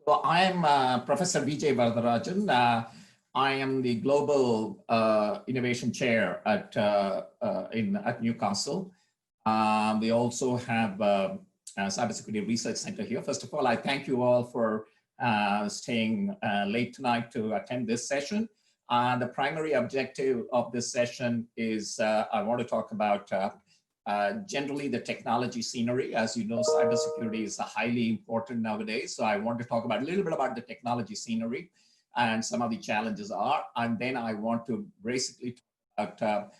So I am Professor Vijay Varadharajan. I am the Global Innovation Chair at Newcastle. We also have a Cybersecurity Research Center here. First of all, I thank you all for staying late tonight to attend this session. The primary objective of this session is I want to talk about generally the technology scenery. As you know, cybersecurity is highly important nowadays. So I want to talk about a little bit about the technology scenery and some of the challenges are. And then I want to basically talk about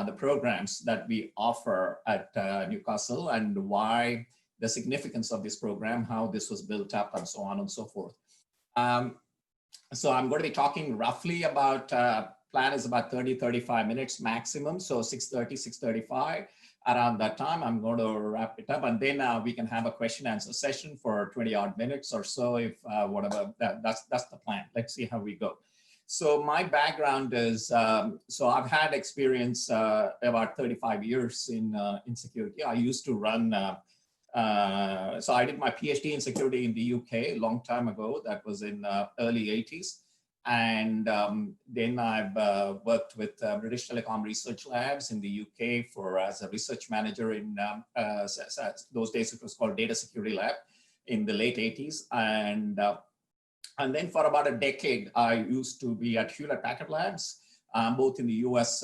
the programs that we offer at Newcastle and why the significance of this program, how this was built up and so on and so forth. So I'm going to be talking roughly about, plan is about 30-35 minutes maximum. So 6:30, 6:35. Around that time, I'm going to wrap it up, and then we can have a question answer session for 20 odd minutes or so, if whatever, that's the plan. Let's see how we go. So my background is, so I've had experience about 35 years in security. I used to run, so I did my PhD in security in the UK a long time ago. That was in early 80s. And then I've worked with British Telecom Research Labs in the UK as a research manager in those days it was called Data Security Lab in the late 80s. And then for about a decade, I used to be at Hewlett Packard Labs, both in the US,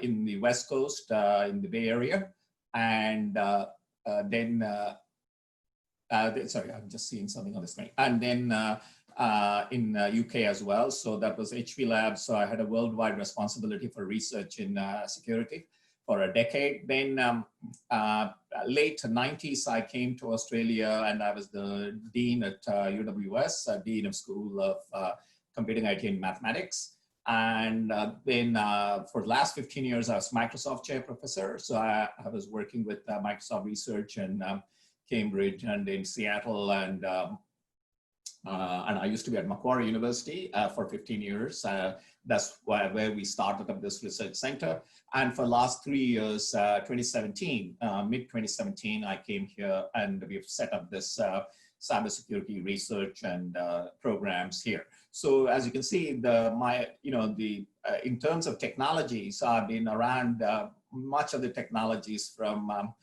in the West Coast, in the Bay Area. And sorry, I'm just seeing something on the screen. And then in UK as well. So that was HP Labs. So I had a worldwide responsibility for research in security for a decade. Then late 90s, I came to Australia and I was the Dean at UWS, Dean of School of Computing, IT and Mathematics. And then for the last 15 years, I was Microsoft Chair Professor. So I was working with Microsoft Research in Cambridge and in Seattle, and I used to be at Macquarie University for 15 years. That's where we started up this research center. And for the last 3 years, 2017, mid-2017, I came here and we've set up this cybersecurity research and programs here. So as you can see, in terms of technologies, I've been around much of the technologies from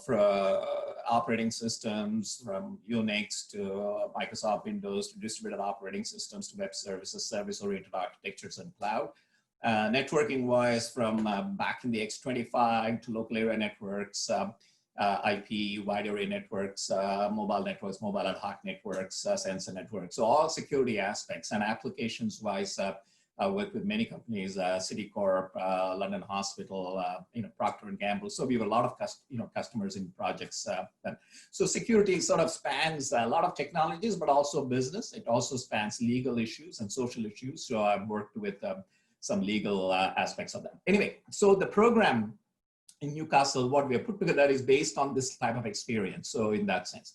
for operating systems, from Unix to Microsoft Windows to distributed operating systems to web services, service-oriented architectures, and cloud. Networking wise, from back in the X25 to local area networks, IP, wide area networks, mobile networks, mobile ad hoc networks, sensor networks. So all security aspects, and applications wise, I work with many companies, Citicorp, London Hospital, Procter & Gamble. So we have a lot of customers in projects. So security sort of spans a lot of technologies, but also business. It also spans legal issues and social issues. So I've worked with some legal aspects of that. Anyway, so the program in Newcastle, what we have put together is based on this type of experience. So in that sense.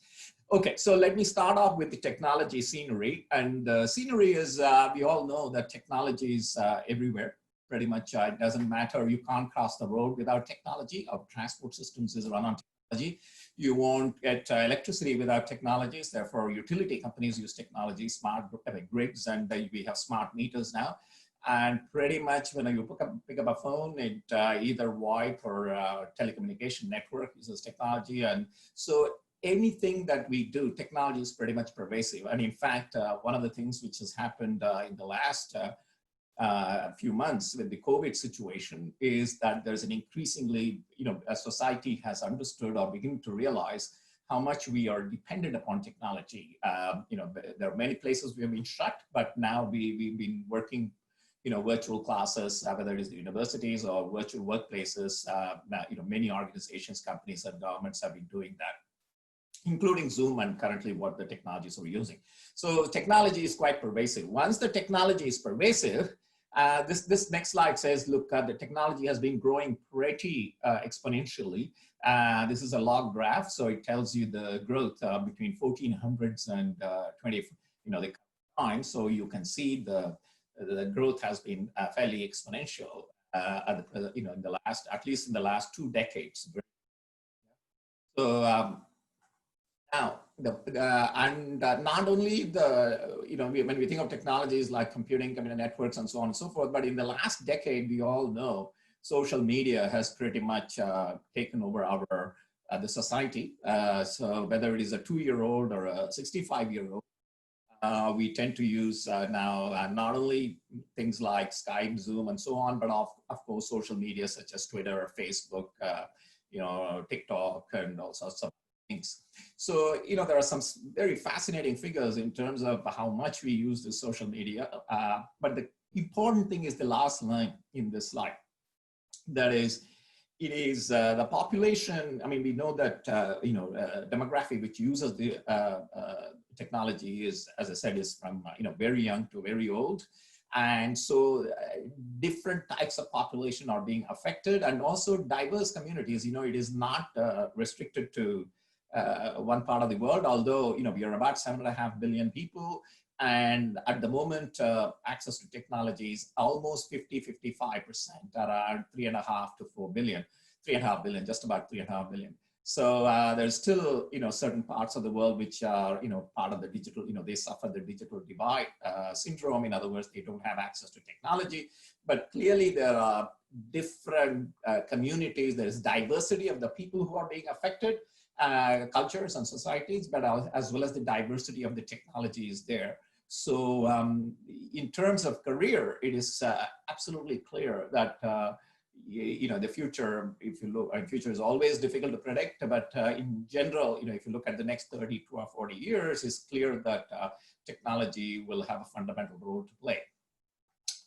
Okay, so let me start off with the technology scenery. And the scenery is, we all know that technology is everywhere. Pretty much, it doesn't matter. You can't cross the road without technology. Our transport systems is run on technology. You won't get electricity without technologies. Therefore, utility companies use technology, smart grids, and we have smart meters now. And pretty much when you pick up a phone, it either VoIP or telecommunication network uses technology. And so anything that we do, technology is pretty much pervasive. And in fact, one of the things which has happened in the last few months with the COVID situation is that there's an increasingly, as society has understood or beginning to realize how much we are dependent upon technology. There are many places we have been shut, but now we've been working virtual classes, whether it is the universities or virtual workplaces. Many organizations, companies, and governments have been doing that, including Zoom and currently what the technologies we're using. So technology is quite pervasive. Once the technology is pervasive, this next slide says, look, the technology has been growing pretty exponentially. This is a log graph, so it tells you the growth between 1400s and the time. So you can see the growth has been fairly exponential in the last, at least in the last 2 decades. So now, Not only the, when we think of technologies like computing, computer networks, and so on and so forth, but in the last decade, we all know social media has pretty much taken over the society. So whether it is a 2-year-old or a 65-year-old, we tend to use now not only things like Skype, Zoom, and so on, but of course, social media such as Twitter, Facebook, TikTok, and all sorts of things. So, there are some very fascinating figures in terms of how much we use the social media. But the important thing is the last line in this slide. That is, it is the population. I mean, we know that, demographic which uses the technology is, as I said, is from, very young to very old. And so different types of population are being affected, and also diverse communities. It is not restricted to one part of the world, although, we are about 7.5 billion people. And at the moment, access to technology is almost 50-55%, around 3.5 to 4 billion, 3.5 billion, just about 3.5 billion. So there's still, certain parts of the world which are, part of the digital, they suffer the digital divide syndrome. In other words, they don't have access to technology. But clearly there are different communities. There is diversity of the people who are being affected, cultures and societies, but as well as the diversity of the technology is there. So in terms of career, it is absolutely clear that the future, if you look, future is always difficult to predict, but in general, if you look at the next 30 to 40 years, it's clear that technology will have a fundamental role to play.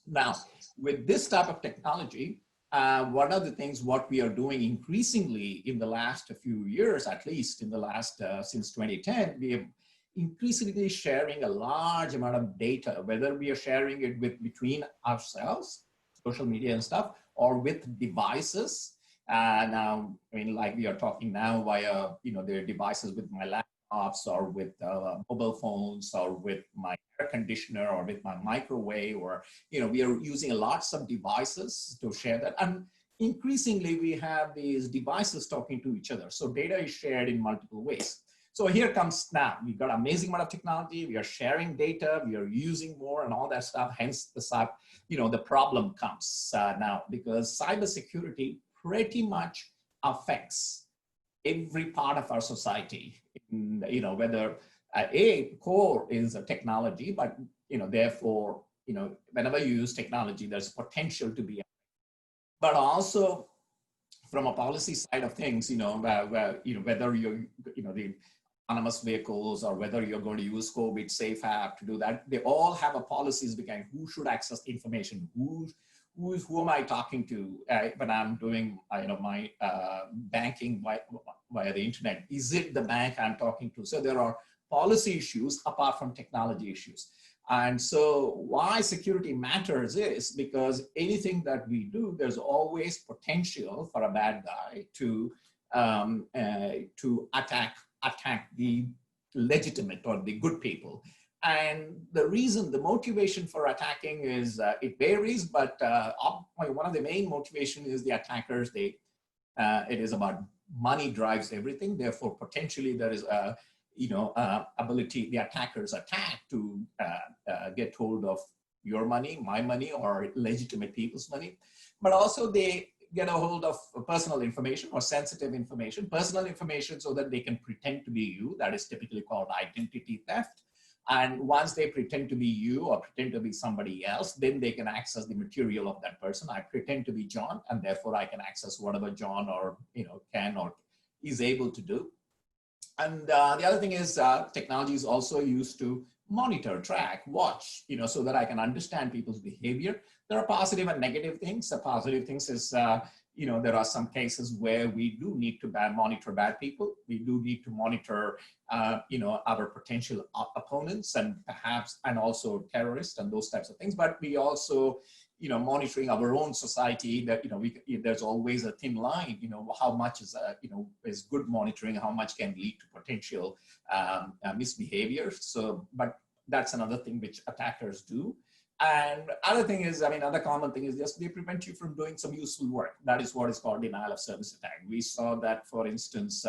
Now, with this type of technology, one of the things what we are doing increasingly in the last few years, at least in the last, since 2010, we have increasingly sharing a large amount of data, whether we are sharing it between ourselves, social media and stuff, or with devices. Now, I mean, like we are talking now via, their devices with my laptops, or with mobile phones, or with my air conditioner, or with my microwave, or, we are using lots of devices to share that. And increasingly, we have these devices talking to each other. So data is shared in multiple ways. So here comes now, we've got amazing amount of technology, we are sharing data, we are using more and all that stuff. Hence the problem comes now, because cybersecurity pretty much affects every part of our society. Whether a core is a technology, but therefore, whenever you use technology, there's potential to be, but also from a policy side of things, whether you're, the autonomous vehicles, or whether you're going to use COVID Safe app to do that, they all have a policies behind who should access information, who am I talking to when I'm doing my banking via the internet? Is it the bank I'm talking to? So there are policy issues apart from technology issues. And so why security matters is because anything that we do, there's always potential for a bad guy to attack the legitimate or the good people. And the reason, the motivation for attacking is, it varies, but one of the main motivation is the attackers, it is about money drives everything. Therefore, potentially there is a, ability, the attackers attack to get hold of your money, my money, or legitimate people's money. But also they get a hold of personal information or sensitive information, personal information, so that they can pretend to be you. That is typically called identity theft. And once they pretend to be you or pretend to be somebody else, then they can access the material of that person. I pretend to be John, and therefore I can access whatever John or can or is able to do. And the other thing is technology is also used to monitor, track, watch, so that I can understand people's behavior. There are positive and negative things. The positive things is, there are some cases where we do need to monitor bad people. We do need to monitor, our potential opponents and perhaps, and also terrorists and those types of things. But we also, monitoring our own society, that, there's always a thin line, how much is, is good monitoring, how much can lead to potential misbehavior. So, but that's another thing which attackers do. And other thing is, other common thing is just they prevent you from doing some useful work. That is what is called denial of service attack. We saw that, for instance,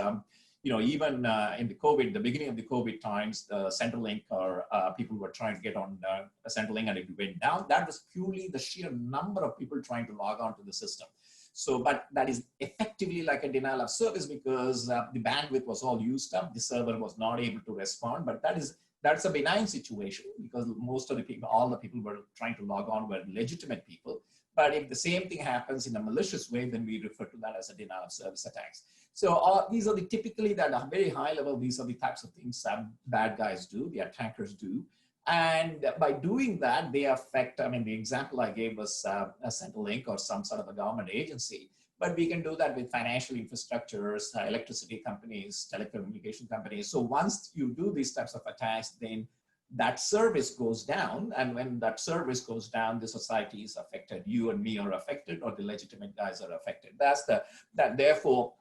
even in the beginning of the COVID times, the Centrelink or people were trying to get on Centrelink and it went down. That was purely the sheer number of people trying to log on to the system. So, but that is effectively like a denial of service because the bandwidth was all used up. The server was not able to respond, but that's a benign situation because most of the people, all the people were trying to log on were legitimate people. But if the same thing happens in a malicious way, then we refer to that as a denial of service attacks. So these are typically at a very high level, these are the types of things bad guys do, the attackers do. And by doing that, they affect, the example I gave was a Centrelink or some sort of a government agency, but we can do that with financial infrastructures, electricity companies, telecommunication companies. So once you do these types of attacks, then that service goes down. And when that service goes down, the society is affected. You and me are affected, or the legitimate guys are affected. Therefore,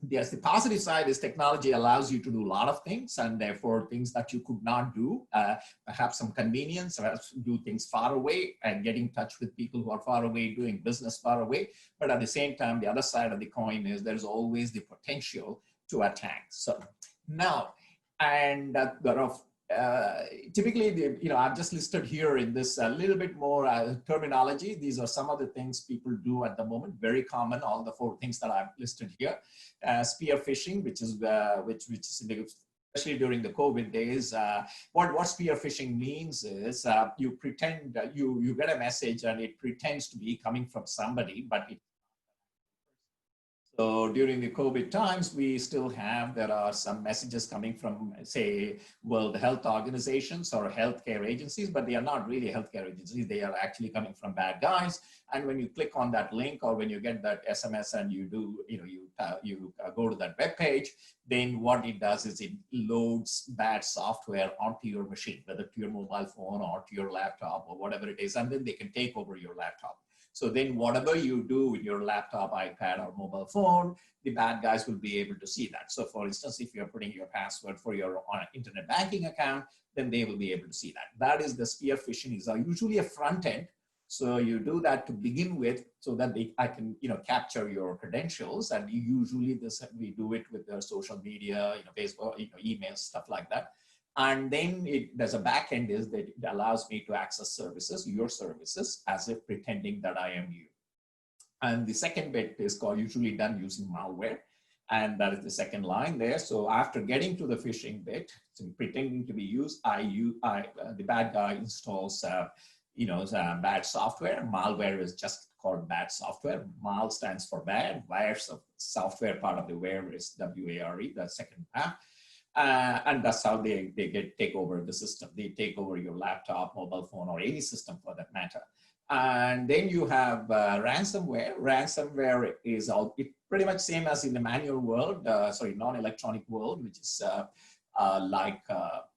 yes, the positive side is technology allows you to do a lot of things, and therefore things that you could not do, perhaps some convenience, perhaps do things far away and get in touch with people who are far away, doing business far away. But at the same time, the other side of the coin is there's always the potential to attack. So now, and typically, I've just listed here in this a little bit more terminology. These are some of the things people do at the moment, very common, all the 4 things that I've listed here. Spear phishing, which is especially during the COVID days. What spear phishing means is you pretend you get a message and it pretends to be coming from somebody, but so during the COVID times, there are some messages coming from, say, World Health Organizations or healthcare agencies, but they are not really healthcare agencies. They are actually coming from bad guys. And when you click on that link or when you get that SMS and you go to that web page, then what it does is it loads bad software onto your machine, whether to your mobile phone or to your laptop or whatever it is, and then they can take over your laptop. So then whatever you do with your laptop, iPad, or mobile phone, the bad guys will be able to see that. So for instance, if you're putting your password for your internet banking account, then they will be able to see that. That is the spear phishing. Is usually a front end. So you do that to begin with so that I can capture your credentials. And usually we do it with the social media, Facebook, emails, stuff like that. And then there's a back end is that it allows me to access services, your services, as if pretending that I am you. And the second bit is usually done using malware. And that is the second line there. So after getting to the phishing bit, pretending to be used, the bad guy installs bad software. Malware is just called bad software. Mal stands for bad. Wire, so software part of the ware is WARE, the second part. And that's how they take over the system. They take over your laptop, mobile phone, or any system for that matter. And then you have ransomware. Ransomware is pretty much same as in the manual world, non-electronic world, which is like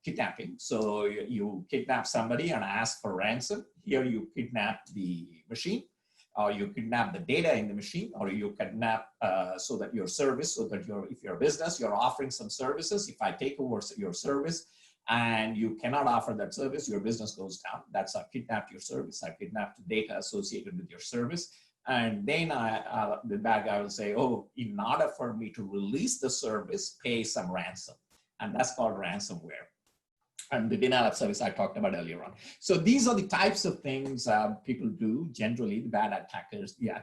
kidnapping. So you kidnap somebody and ask for ransom. Here you kidnap the machine, or you kidnap the data in the machine, or you kidnap so that if you're a business, you're offering some services. If I take over your service and you cannot offer that service, your business goes down. That's I kidnapped your service. I kidnapped the data associated with your service. And then the bad guy will say, oh, in order for me to release the service, pay some ransom. And that's called ransomware. And the denial of service I talked about earlier on. So these are the types of things people do generally, the bad attackers. Yeah.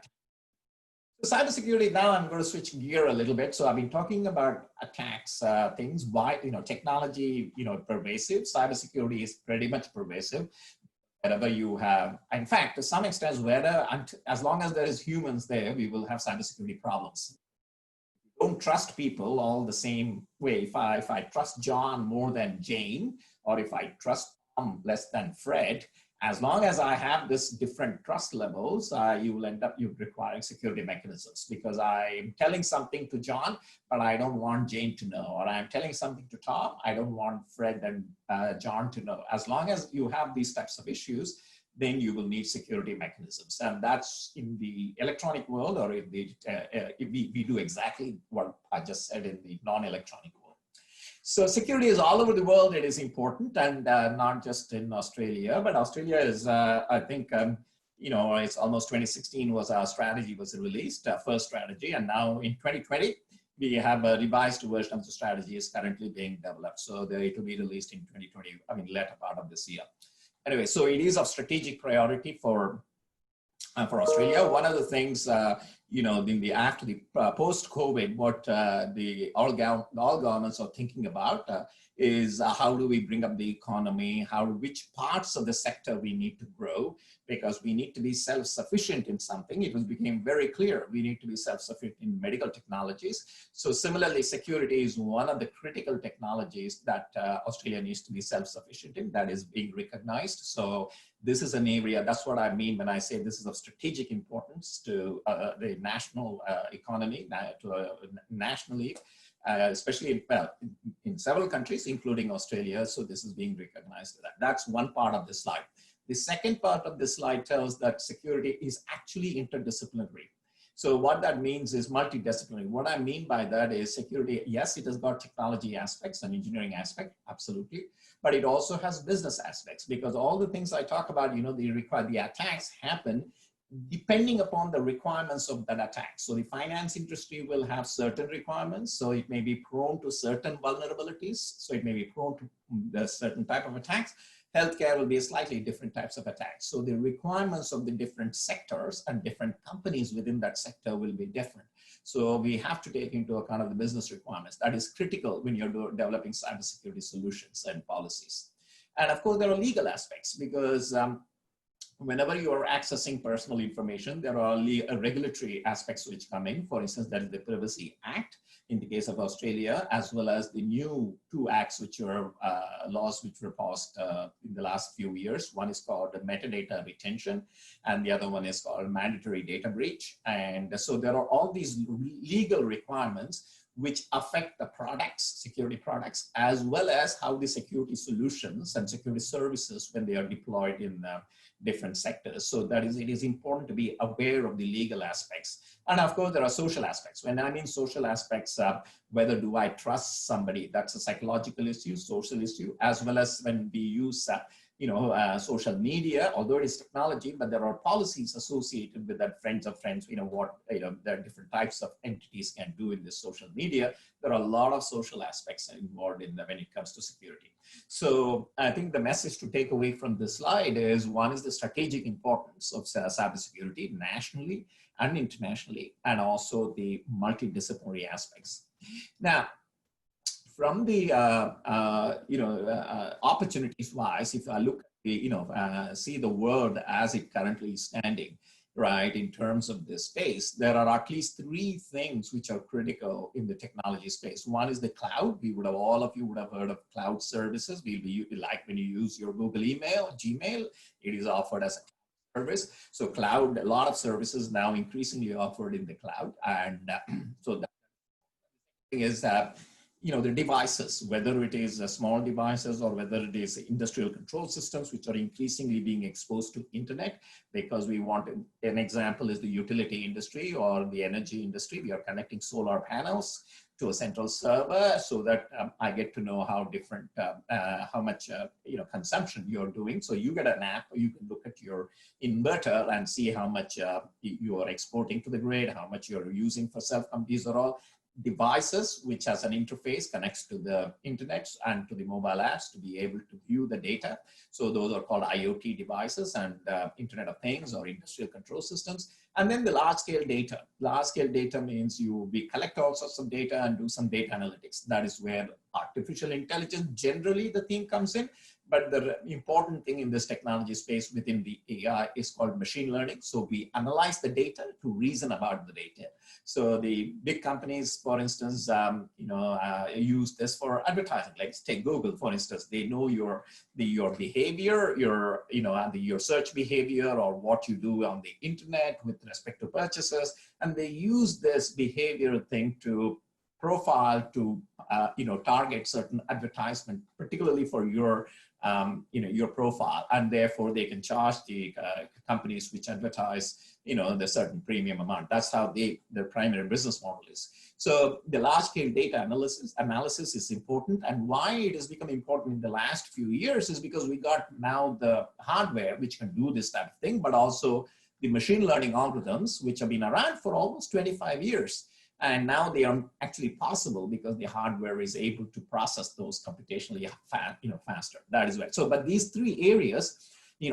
So cybersecurity, now I'm going to switch gear a little bit. So I've been talking about attacks, things, why, technology, pervasive. Cybersecurity is pretty much pervasive. Wherever you have, in fact, to some extent, as long as there is humans there, we will have cybersecurity problems. Don't trust people all the same way. If I trust John more than Jane, or if I trust Tom less than Fred, as long as I have this different trust levels, you will end up requiring security mechanisms, because I'm telling something to John, but I don't want Jane to know, or I'm telling something to Tom, I don't want Fred and John to know. As long as you have these types of issues, then you will need security mechanisms. And that's in the electronic world, or if we do exactly what I just said in the non-electronic world. So security is all over the world. It is important, and not just in Australia, but Australia is, I think, it's almost 2016 was our strategy was released, first strategy. And now in 2020, we have a revised version of the strategy is currently being developed. So it will be released in 2020, I mean, later part of this year. Anyway, so it is of strategic priority for Australia. One of the things, after the post-COVID, what all governments are thinking about is how do we bring up the economy, which parts of the sector we need to grow, because we need to be self-sufficient in something. It became very clear we need to be self-sufficient in medical technologies. So similarly, security is one of the critical technologies that Australia needs to be self-sufficient in, that is being recognized. So this is an area, that's what I mean when I say this is of strategic importance to the national economy, nationally, especially in several countries, including Australia. So this is being recognized. That's one part of the slide. The second part of the slide tells that security is actually interdisciplinary. So what that means is multidisciplinary. What I mean by that is security, yes, it has got technology aspects and engineering aspect, absolutely, but it also has business aspects, because all the things I talk about, the attacks happen depending upon the requirements of that attack. So the finance industry will have certain requirements. So it may be prone to certain vulnerabilities. So it may be prone to a certain type of attacks. Healthcare will be slightly different types of attacks. So the requirements of the different sectors and different companies within that sector will be different. So we have to take into account of the business requirements. That is critical when you're developing cybersecurity solutions and policies. And of course, there are legal aspects, because whenever you are accessing personal information, there are regulatory aspects which come in. For instance, that is the Privacy Act in the case of Australia, as well as the new two acts, which are laws which were passed in the last few years. One is called metadata retention, and the other one is called mandatory data breach. And so there are all these legal requirements which affect the products, security products, as well as how the security solutions and security services, when they are deployed in different sectors. So that is, it is important to be aware of the legal aspects. And of course, there are social aspects. When I mean social aspects, whether do I trust somebody, that's a psychological issue, social issue, as well as when we use social media, although it is technology, but there are policies associated with that, friends of friends, there are different types of entities can do in this social media. There are a lot of social aspects involved in when it comes to security. So I think the message to take away from this slide is, one is the strategic importance of cybersecurity nationally and internationally, and also the multidisciplinary aspects. Now, from the opportunities wise, if I look at see the world as it currently is standing, right, in terms of this space, there are at least three things which are critical in the technology space. One is the cloud. All of you would have heard of cloud services. Like when you use your Google email, Gmail, it is offered as a service. So cloud, a lot of services now increasingly offered in the cloud. And so that thing is the devices, whether it is small devices or whether it is industrial control systems, which are increasingly being exposed to internet, because we want, an example is the utility industry or the energy industry. We are connecting solar panels to a central server so that I get to know how different, how much consumption you're doing. So you get an app, you can look at your inverter and see how much you are exporting to the grid, how much you're using for these are all devices which has an interface, connects to the internet and to the mobile apps to be able to view the data. So those are called IoT devices and Internet of Things or industrial control systems. And then the large scale data. Large scale data means we collect all sorts of data and do some data analytics. That is where artificial intelligence, generally the theme comes in. But the important thing in this technology space within the AI is called machine learning. So we analyze the data to reason about the data. So the big companies, for instance, use this for advertising. Let's take Google, for instance. They know your behavior, your search behavior, or what you do on the internet with respect to purchases, and they use this behavior thing to profile to target certain advertisement, particularly for your profile, and therefore they can charge the companies which advertise the certain premium amount. That's how their primary business model is. So the large scale data analysis is important, and why it has become important in the last few years is because we got now the hardware which can do this type of thing, but also the machine learning algorithms which have been around for almost 25 years. And now they are actually possible because the hardware is able to process those computationally faster. That is right. So, but these three areas,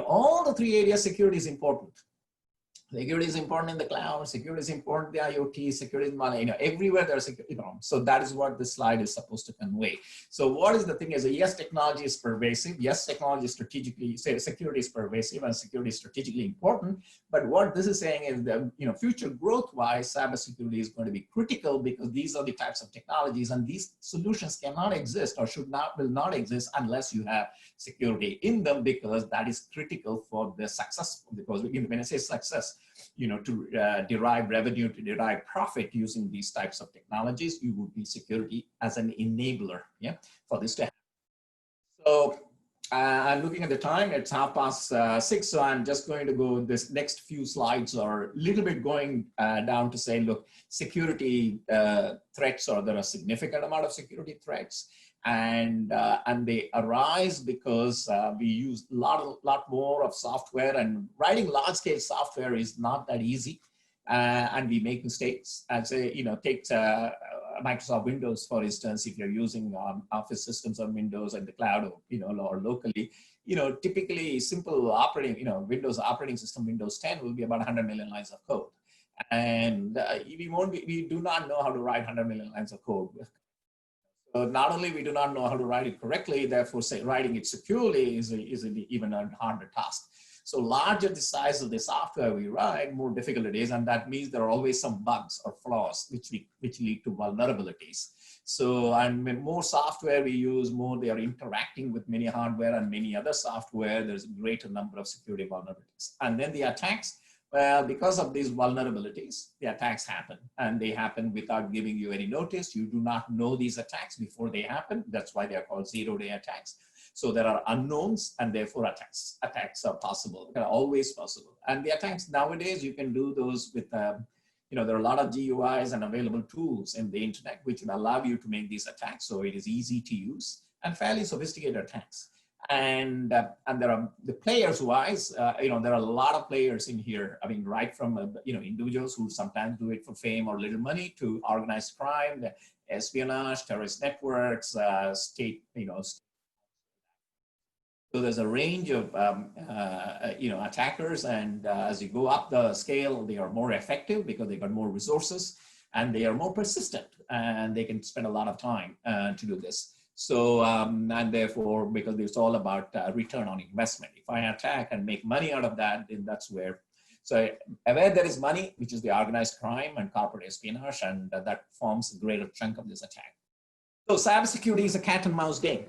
all the three areas, security is important. Security is important in the cloud, security is important in the IoT, security is, everywhere there's security, so that is what this slide is supposed to convey. So what is the thing is, yes, technology is pervasive. Yes, technology is strategically, security is pervasive and security is strategically important. But what this is saying is that, future growth-wise, cybersecurity is going to be critical because these are the types of technologies and these solutions cannot exist or will not exist unless you have security in them, because that is critical for the success. Because when I say success, to derive revenue, to derive profit using these types of technologies, you would need security as an enabler, for this to happen. So I'm looking at the time, it's 6:30, so I'm just going to go, this next few slides are a little bit going down to say, look, security threats, or there are a significant amount of security threats. And they arise because we use a lot more of software, and writing large-scale software is not that easy, and we make mistakes. And say, take Microsoft Windows, for instance. If you're using Office systems on Windows and the cloud, or locally, typically simple operating, Windows operating system, Windows 10 will be about 100 million lines of code, and we do not know how to write 100 million lines of code. So not only we do not know how to write it correctly, therefore writing it securely is even a harder task. So larger the size of the software we write, more difficult it is, and that means there are always some bugs or flaws which lead to vulnerabilities. So, and more software we use, more they are interacting with many hardware and many other software, there's a greater number of security vulnerabilities. And then the attacks, well, because of these vulnerabilities, the attacks happen, and they happen without giving you any notice. You do not know these attacks before they happen. That's why they are called zero-day attacks. So there are unknowns, and therefore attacks are possible. They're always possible. And the attacks nowadays, you can do those with, there are a lot of GUIs and available tools in the internet which will allow you to make these attacks. So it is easy to use and fairly sophisticated attacks. And there are the players wise, there are a lot of players in here. I mean, right from, individuals who sometimes do it for fame or little money, to organized crime, the espionage, terrorist networks, state, so there's a range of, attackers, and as you go up the scale, they are more effective because they got more resources, and they are more persistent, and they can spend a lot of time to do this. So, and therefore, because it's all about return on investment. If I attack and make money out of that, then that's where, so where there is money, which is the organized crime and corporate espionage, and that forms a greater chunk of this attack. So cybersecurity is a cat and mouse game,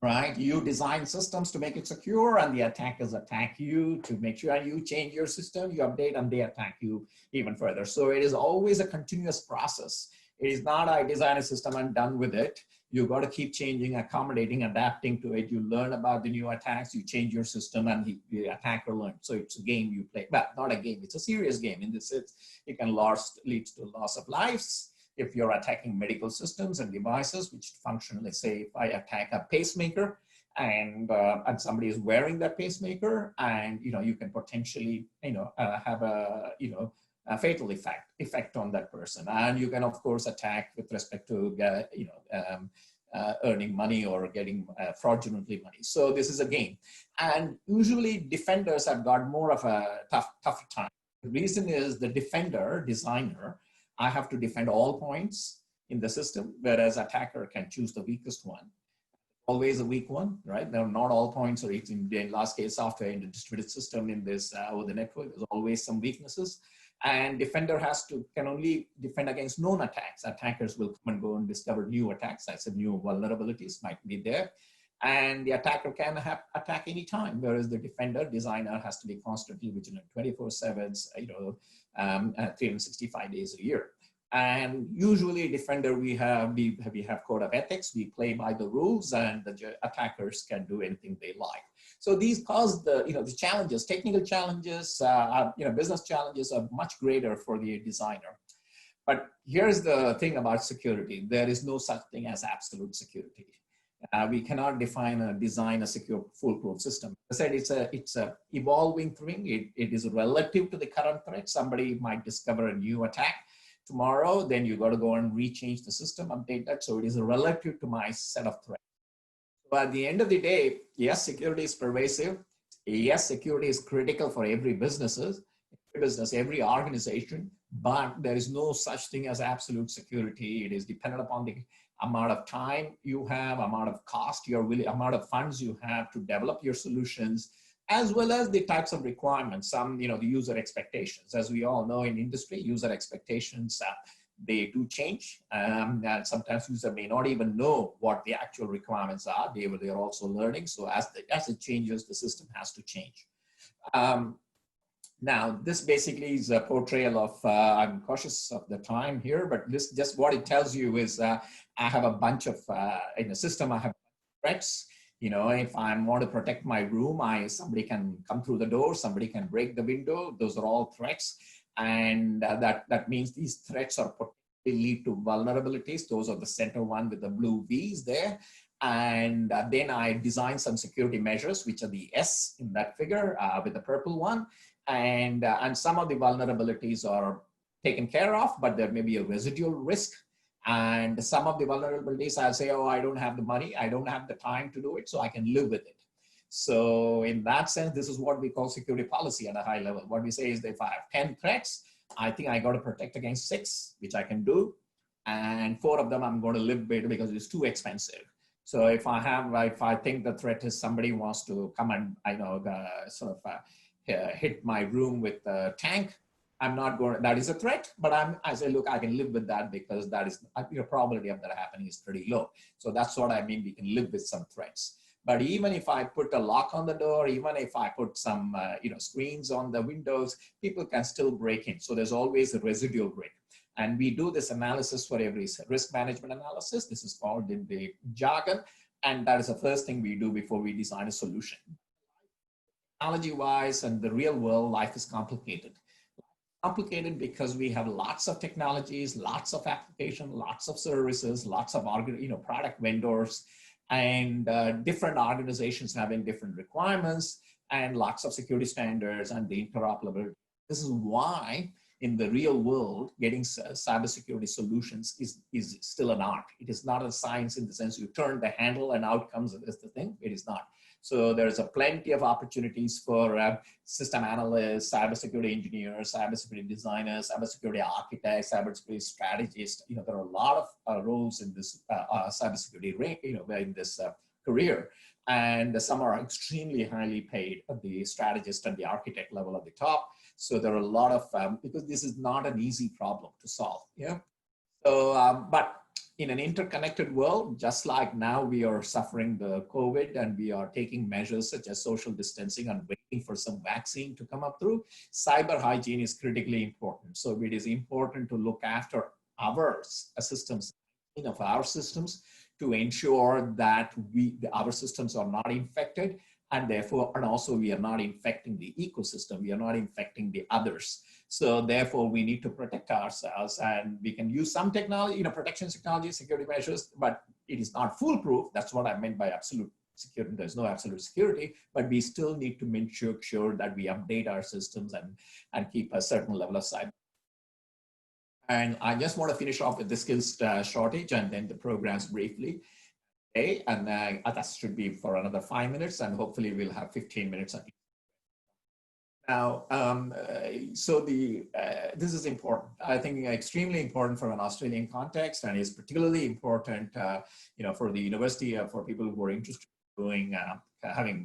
right? You design systems to make it secure, and the attackers attack you to make sure you change your system, you update, and they attack you even further. So it is always a continuous process. It is not I design a system and done with it. You've got to keep changing, accommodating, adapting to it. You learn about the new attacks, you change your system, and the attacker learns. So it's a game you play. Well, not a game, it's a serious game. In this, it can lead to loss of lives. If you're attacking medical systems and devices which function, let's say if I attack a pacemaker and somebody is wearing that pacemaker, and you can potentially have a fatal effect on that person. And you can of course attack with respect to earning money or getting fraudulently money. So this is a game, and usually defenders have got more of a tougher time. The reason is the designer, I have to defend all points in the system, whereas attacker can choose the weakest one. Always a weak one, right? There are not all points, or it's in last case software in the distributed system in this over the network. There's always some weaknesses, and defender can only defend against known attacks. Attackers will come and go and discover new attacks. I said new vulnerabilities might be there, and the attacker can attack anytime, whereas the designer has to be constantly vigilant, 24/7, 365 days a year. And usually defender, we have code of ethics, we play by the rules, and the attackers can do anything they like. So these cause the challenges, technical challenges, business challenges are much greater for the designer. But here's the thing about security. There is no such thing as absolute security. We cannot design a secure foolproof system. As I said, it's a evolving thing. It is relative to the current threat. Somebody might discover a new attack tomorrow, then you got to go and rechange the system, update that. So it is relative to my set of threats. But at the end of the day, yes, security is pervasive. Yes, security is critical for every business, every organization, but there is no such thing as absolute security. It is dependent upon the amount of time you have, amount of cost, amount of funds you have to develop your solutions, as well as the types of requirements, the user expectations. As we all know in industry, user expectations, they do change. And sometimes user may not even know what the actual requirements are. They're also learning. So as it changes, the system has to change. Now, this basically is a portrayal of, I'm cautious of the time here, but this just what it tells you is I have a bunch of, in the system, I have threats. If I want to protect my room, somebody can come through the door, somebody can break the window. Those are all threats. And that means these threats are potentially lead to vulnerabilities. Those are the center one with the blue V's there. And then I design some security measures, which are the S in that figure with the purple one. And some of the vulnerabilities are taken care of, but there may be a residual risk. And some of the vulnerabilities, I'll say, oh, I don't have the money, I don't have the time to do it, so I can live with it. So in that sense, this is what we call security policy at a high level. What we say is that if I have 10 threats, I think I got to protect against 6, which I can do. And 4 of them I'm going to live with because it's too expensive. So if I think the threat is somebody wants to come and, hit my room with a tank, I'm not going to, that is a threat, but I say, look, I can live with that because that is, your probability of that happening is pretty low. So that's what I mean, we can live with some threats. But even if I put a lock on the door, even if I put some screens on the windows, people can still break in. So there's always a residual risk. And we do this analysis for every risk management analysis. This is called in the jargon. And that is the first thing we do before we design a solution. Technology-wise and the real world, life is complicated. Complicated because we have lots of technologies, lots of applications, lots of services, lots of product vendors, and different organizations having different requirements and lots of security standards and the interoperability. This is why in the real world, getting cybersecurity solutions is still an art. It is not a science in the sense you turn the handle and out comes the thing. It is not. So there's plenty of opportunities for system analysts, cybersecurity engineers, cybersecurity designers, cybersecurity architects, cybersecurity strategists. There are a lot of roles in this cybersecurity, in this career. And some are extremely highly paid at the strategist and the architect level at the top. So there are a lot of, because this is not an easy problem to solve. Yeah. So, but in an interconnected world, just like now we are suffering the COVID and we are taking measures such as social distancing and waiting for some vaccine to come up through, cyber hygiene is critically important. So it is important to look after our systems, of our systems, to ensure that our systems are not infected, and therefore, and also we are not infecting the ecosystem, we are not infecting the others. So therefore, we need to protect ourselves, and we can use some technology, protection technology, security measures, but it is not foolproof. That's what I meant by absolute security. There's no absolute security, but we still need to make sure that we update our systems and keep a certain level of cyber. And I just want to finish off with the skills shortage and then the programs briefly. Okay, and that should be for another 5 minutes, and hopefully we'll have 15 minutes. Now, so this is important. I think extremely important for an Australian context, and is particularly important, for the university, for people who are interested in doing,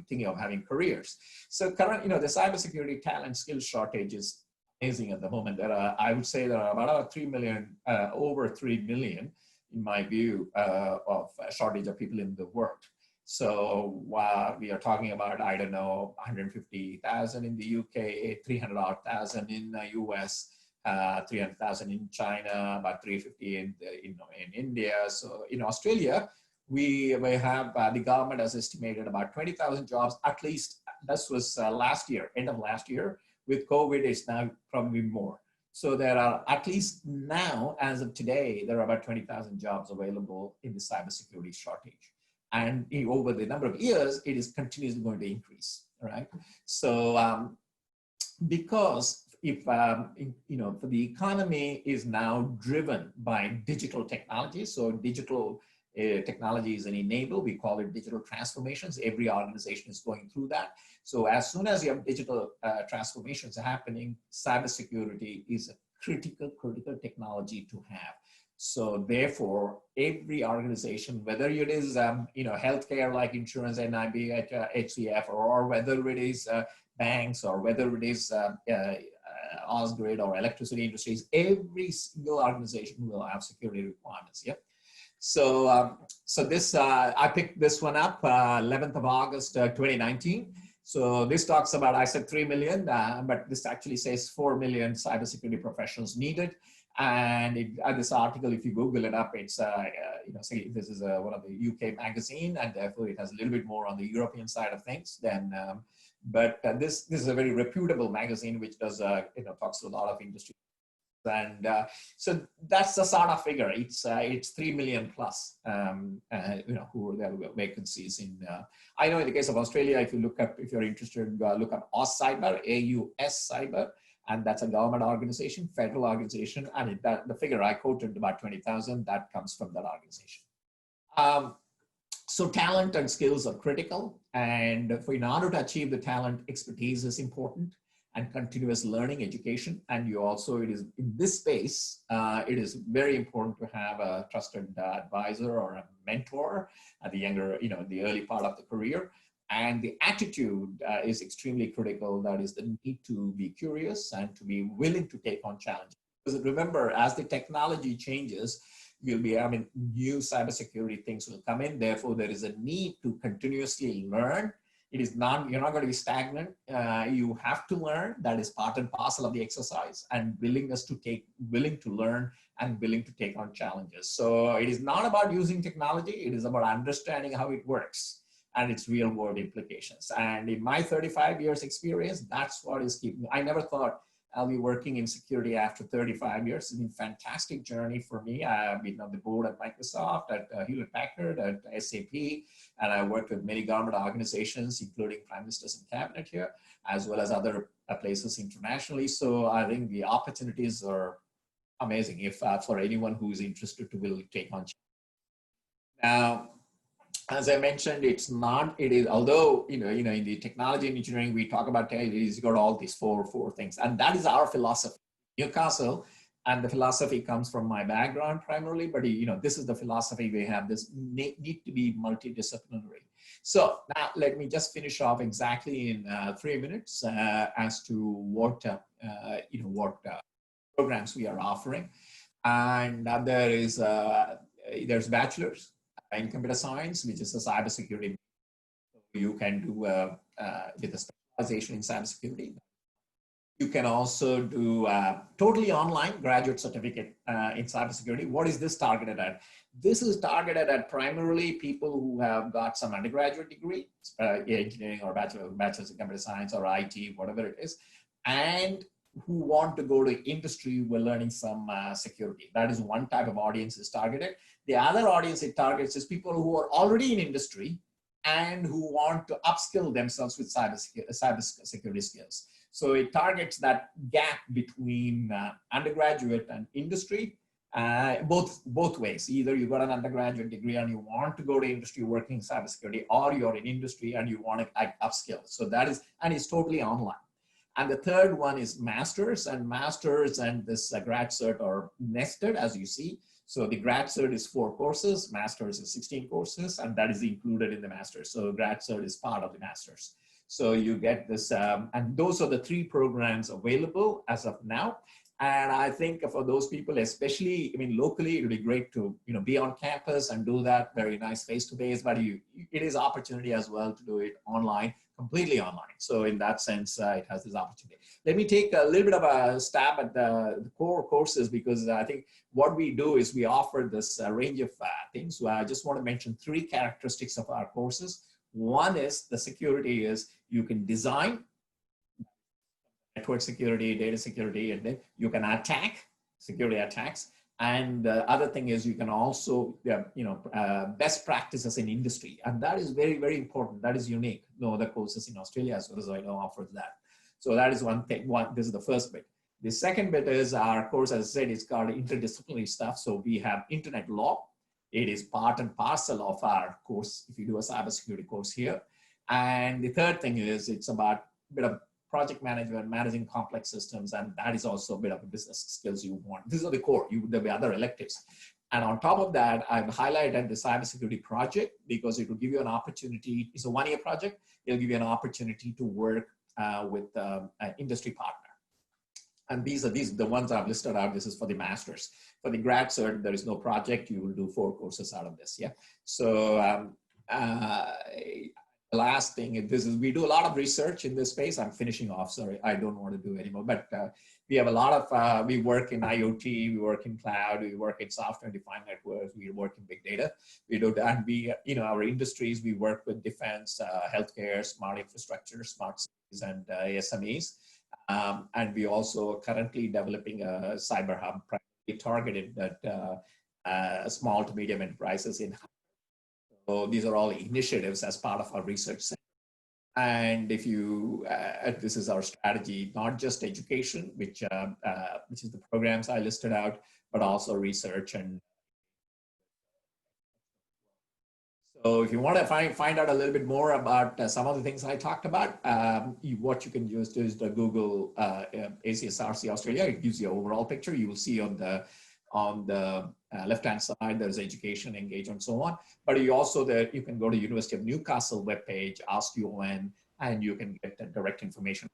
thinking of having careers. So current, the cybersecurity talent skills shortage is amazing at the moment. I would say there are about 3 million, over 3 million, in my view, of shortage of people in the world. So we are talking about, I don't know, 150,000 in the UK, 300,000 in the US, 300,000 in China, about 350 in India. So in Australia, we have, the government has estimated about 20,000 jobs, at least. This was last year, end of last year. With COVID, it's now probably more. So there are, at least now, as of today, there are about 20,000 jobs available in the cybersecurity shortage. And over the number of years, it is continuously going to increase, right? So because for the economy is now driven by digital technology. So digital technology is an enable. We call it digital transformations. Every organization is going through that. So as soon as you have digital transformations happening, cybersecurity is a critical technology to have. So therefore, every organization, whether it is healthcare like insurance, NIB, HCF, or whether it is banks, or whether it is Osgrid or electricity industries, every single organization will have security requirements. Yep. So, I picked this one up 11th of August 2019. So this talks about, I said 3 million, but this actually says 4 million cybersecurity professionals needed. And this article, if you Google it up, it's, say this is one of the UK magazine, and therefore it has a little bit more on the European side of things than, but this is a very reputable magazine, which does, talks to a lot of industry. And so that's the sort of figure. It's 3 million plus, who there were vacancies in. I know in the case of Australia, if you're interested, look up AusCyber, AUS Cyber, and that's a government organization, federal organization, and the figure I quoted, about 20,000, that comes from that organization. So talent and skills are critical, and in order to achieve the talent, expertise is important, and continuous learning, education. And it is in this space, it is very important to have a trusted advisor or a mentor at the younger, the early part of the career. And the attitude is extremely critical. That is the need to be curious and to be willing to take on challenges. Because remember, as the technology changes, new cybersecurity things will come in. Therefore, there is a need to continuously learn. You're not going to be stagnant. You have to learn. That is part and parcel of the exercise, and willing to learn and willing to take on challenges. So it is not about using technology. It is about understanding how it works and its real world implications. And in my 35 years experience, that's what is keeping me. I never thought I'll be working in security after 35 years. It's been a fantastic journey for me. I've been on the board at Microsoft, at Hewlett Packard, at SAP, and I worked with many government organizations, including prime ministers and cabinet here, as well as other places internationally. So I think the opportunities are amazing if for anyone who is interested to will take on. Now, as I mentioned, although, in the technology and engineering, we talk about it's got all these four things, and that is our philosophy. Newcastle, and the philosophy comes from my background primarily, but this is the philosophy we have. This need to be multidisciplinary. So now let me just finish off exactly in 3 minutes as to what programs we are offering. And there's bachelor's in computer science, which is a cybersecurity. You can do with a specialization in cybersecurity. You can also do totally online graduate certificate in cybersecurity. What is this targeted at? This is targeted at primarily people who have got some undergraduate degree, engineering or bachelor's in computer science or IT, whatever it is, and who want to go to industry while learning some security. That is one type of audience is targeted. The other audience it targets is people who are already in industry and who want to upskill themselves with cybersecurity skills. So it targets that gap between undergraduate and industry, both ways. Either you got an undergraduate degree and you want to go to industry working in cybersecurity, or you're in industry and you want to upskill. So that is, and it's totally online. And the third one is masters, and this grad cert are nested, as you see. So the grad cert is 4 courses, masters is 16 courses, and that is included in the masters. So grad cert is part of the masters. So you get this, and those are the 3 programs available as of now. And I think for those people, especially, locally, it would be great to, be on campus and do that. Very nice face-to-face, but it is opportunity as well to do it online, completely online. So in that sense, it has this opportunity. Let me take a little bit of a stab at the core courses, because I think what we do is we offer this range of things. So I just want to mention 3 characteristics of our courses. One is the security is you can design network security, data security, and then you can attack, security attacks. And the other thing is you can also, best practices in industry. And that is very, very important. That is unique. No other courses in Australia, as well as I know, offers that. So that is one thing. This is the first bit. The second bit is our course, as I said, is called interdisciplinary stuff. So we have internet law. It is part and parcel of our course if you do a cybersecurity course here. And the third thing is it's about a bit of project management, managing complex systems, and that is also a bit of a business skills you want. These are the core. There'll be other electives. And on top of that, I've highlighted the cybersecurity project because it will give you an opportunity. It's a one-year project. It'll give you an opportunity to work with an industry partner. And these are the ones I've listed out. This is for the masters. For the grad cert, there is no project. You will do 4 courses out of this. Yeah. So the last thing, we do a lot of research in this space. I'm finishing off. Sorry, I don't want to do anymore. But we have a lot of, we work in IoT, we work in cloud, we work in software-defined networks, we work in big data. We do that. And our industries, we work with defense, healthcare, smart infrastructure, smart cities, and SMEs. And we also are currently developing a cyber hub targeted at small to medium enterprises in. So these are all initiatives as part of our research center. And if you, this is our strategy, not just education, which is the programs I listed out, but also research. And so if you want to find out a little bit more about some of the things I talked about, what you can use is the Google ACSRC Australia. It gives you an overall picture. You will see on the left-hand side, there's education, engagement, and so on. But you also you can go to University of Newcastle webpage, Ask UON, and you can get the direct information.